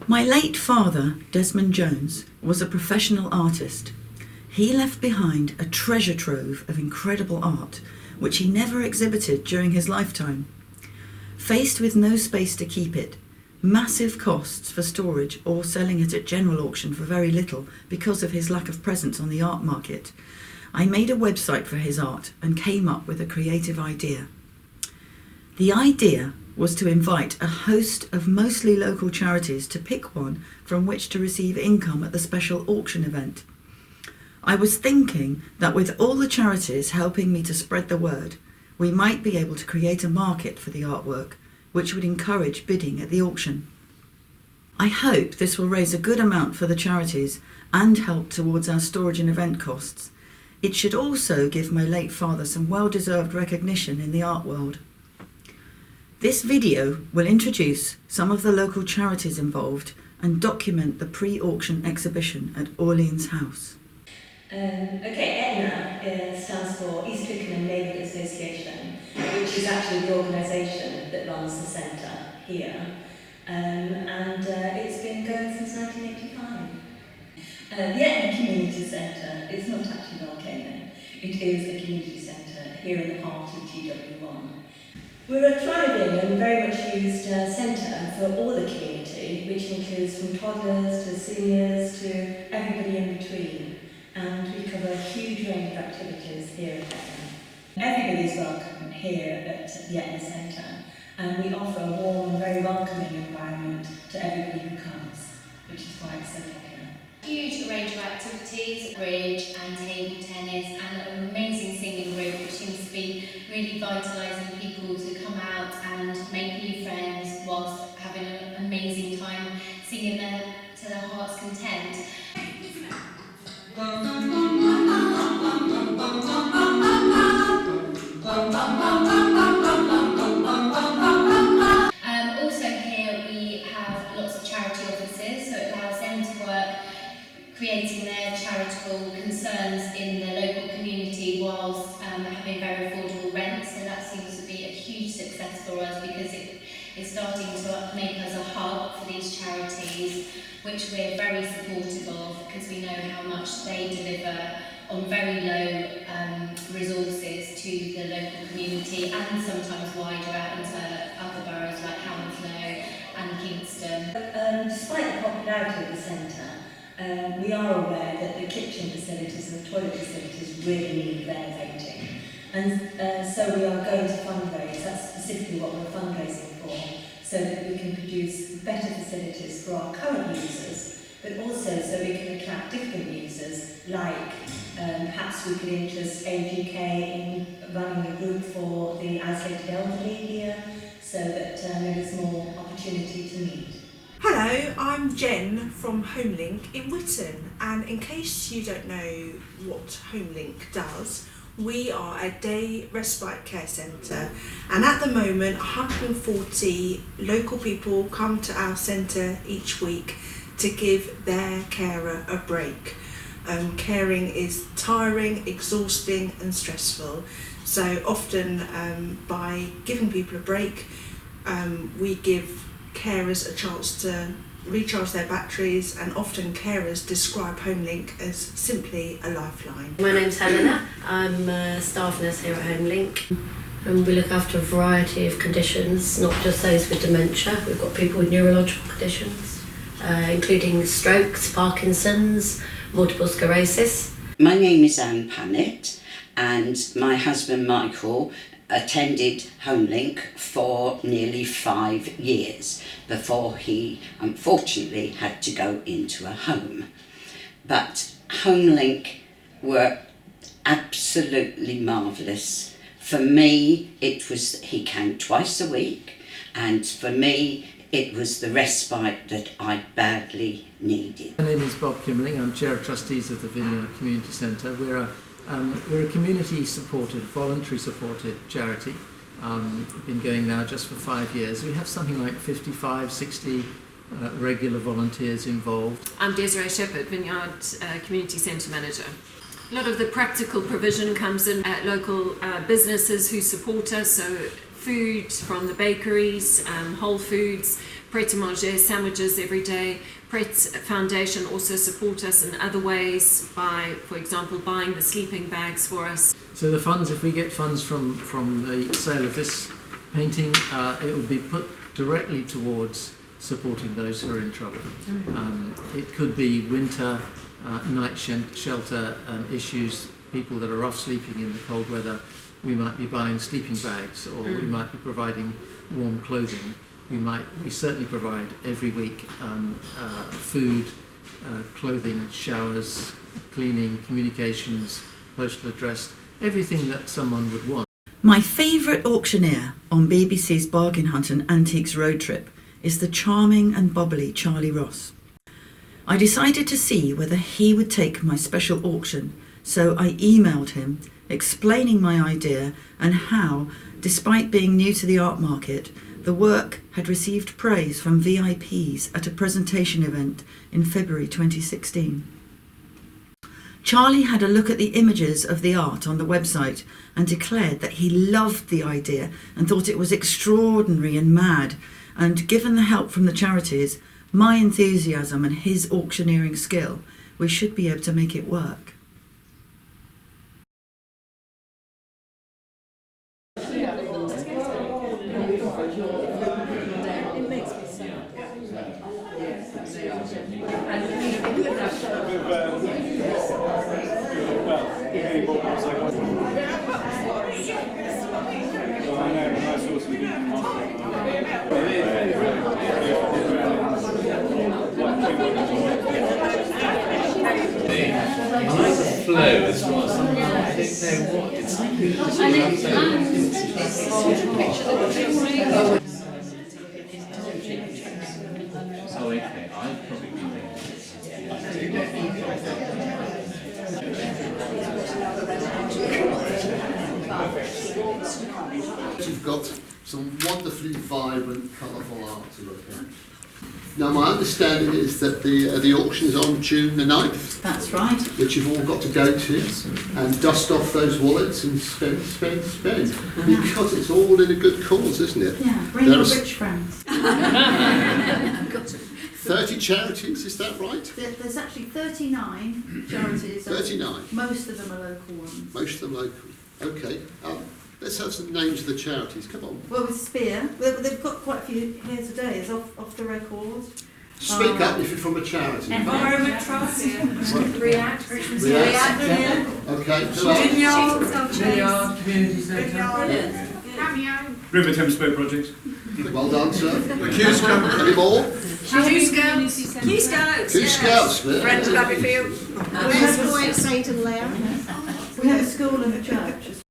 My late father, Desmond Jones, was a professional artist. He left behind a treasure trove of incredible art, which he never exhibited during his lifetime. Faced with no space to keep it, massive costs for storage or selling it at general auction for very little because of his lack of presence on the art market, I made a website for his art and came up with a creative idea. The idea was to invite a host of mostly local charities to pick one from which to receive income at the special auction event. I was thinking that with all the charities helping me to spread the word, we might be able to create a market for the artwork, which would encourage bidding at the auction. I hope this will raise a good amount for the charities and help towards our storage and event costs. It should also give my late father some well-deserved recognition in the art world. This video will introduce some of the local charities involved and document the pre-auction exhibition at Orleans House. ETNA stands for East Twickenham Neighbourhood Association, which is actually the organisation that runs the centre here, and it's been going since 1985. The ETNA Community Centre is not actually an volcano, it is a community centre here in the heart of TW1. We're a thriving and very much used centre for all the community, which includes from toddlers to seniors to everybody in between. And we cover a huge range of activities here at ETNA. Everybody's welcome here at the ETNA Centre, and we offer a warm and very welcoming environment to everybody who comes, which is why it's so popular. Huge range of activities, bridge and table tennis, and an amazing singing group which seems to be really vitalising people to come out and make new friends whilst having an amazing time singing to their heart's content. Also here we have lots of charity offices, so it allows them to work creating their charitable concerns in the local community whilst having very affordable rent. So that seems to be a huge success for us because it's starting to make us a hub for these charities, which we're very supportive of because we know how much they deliver on very low resources to the local community and sometimes wider out into other boroughs like Hounslow and Kingston. Despite the popularity of the centre, we are aware that the kitchen facilities and the toilet facilities really need renovating. And so we are going to fundraise, that's specifically what we're fundraising for, so that we can produce better facilities for our current users, but also so we can attract different users, like perhaps we could interest AGK in running a group for the isolated elderly here, so that there's more opportunity to meet. Hello, I'm Jen from HomeLink in Witton, and in case you don't know what HomeLink does, we are a day respite care centre, and at the moment 140 local people come to our centre each week to give their carer a break. Caring is tiring, exhausting and stressful, so often by giving people a break we give carers a chance to recharge their batteries, and often carers describe HomeLink as simply a lifeline. My name's Helena, I'm a staff nurse here at HomeLink, and we look after a variety of conditions, not just those with dementia. We've got people with neurological conditions, including strokes, Parkinson's, multiple sclerosis. My name is Anne Pannett, and my husband Michael attended HomeLink for nearly 5 years before he unfortunately had to go into a home. But HomeLink were absolutely marvellous. For me, he came twice a week, and for me, it was the respite that I badly needed. My name is Bob Kimling. I'm Chair of Trustees of the Vineyard Community Centre. We're a community-supported, voluntary-supported charity. We've been going now just for 5 years. We have something like 55, 60 regular volunteers involved. I'm Desiree Shepherd, Vineyard Community Centre Manager. A lot of the practical provision comes in at local businesses who support us, so food from the bakeries, Whole Foods, pret-a-manger sandwiches every day. Pret Foundation also support us in other ways by, for example, buying the sleeping bags for us. So the funds, if we get funds from the sale of this painting, it would be put directly towards supporting those who are in trouble. It could be winter, night shelter issues, people that are off sleeping in the cold weather. We might be buying sleeping bags, or we might be providing warm clothing. We certainly provide every week food, clothing, showers, cleaning, communications, postal address, everything that someone would want. My favourite auctioneer on BBC's Bargain Hunt and Antiques Road Trip is the charming and bubbly Charlie Ross. I decided to see whether he would take my special auction, so I emailed him explaining my idea and how, despite being new to the art market, the work had received praise from VIPs at a presentation event in February 2016. Charlie had a look at the images of the art on the website and declared that he loved the idea and thought it was extraordinary and mad, and given the help from the charities, my enthusiasm and his auctioneering skill, we should be able to make it work. I like the flow as well. I think know what it's Oh, okay. I'd probably be You've got some wonderfully vibrant, colourful art to look at. Now, my understanding is that the auction is on June the 9th. That's right. Which you've all got to go to and dust off those wallets and spend. Because it's all in a good cause, isn't it? Yeah, bring your rich friends. 30 charities, is that right? There's actually 39 charities. 39. Most of them are local ones. Most of them local. Okay. Let's have some names of the charities. Come on. Well, with Spear, they've got quite a few here today. It's off the record. Speak up if you're from a charity. Environment Trust. React. Okay. Who else? Vineyard Community Centre. River Thames Boat Project. Well done, sir. Any more? Kew Scouts. Kew Scouts. Friends of Abbeyfield. West Point, Saint and Leon. We have a school and a church.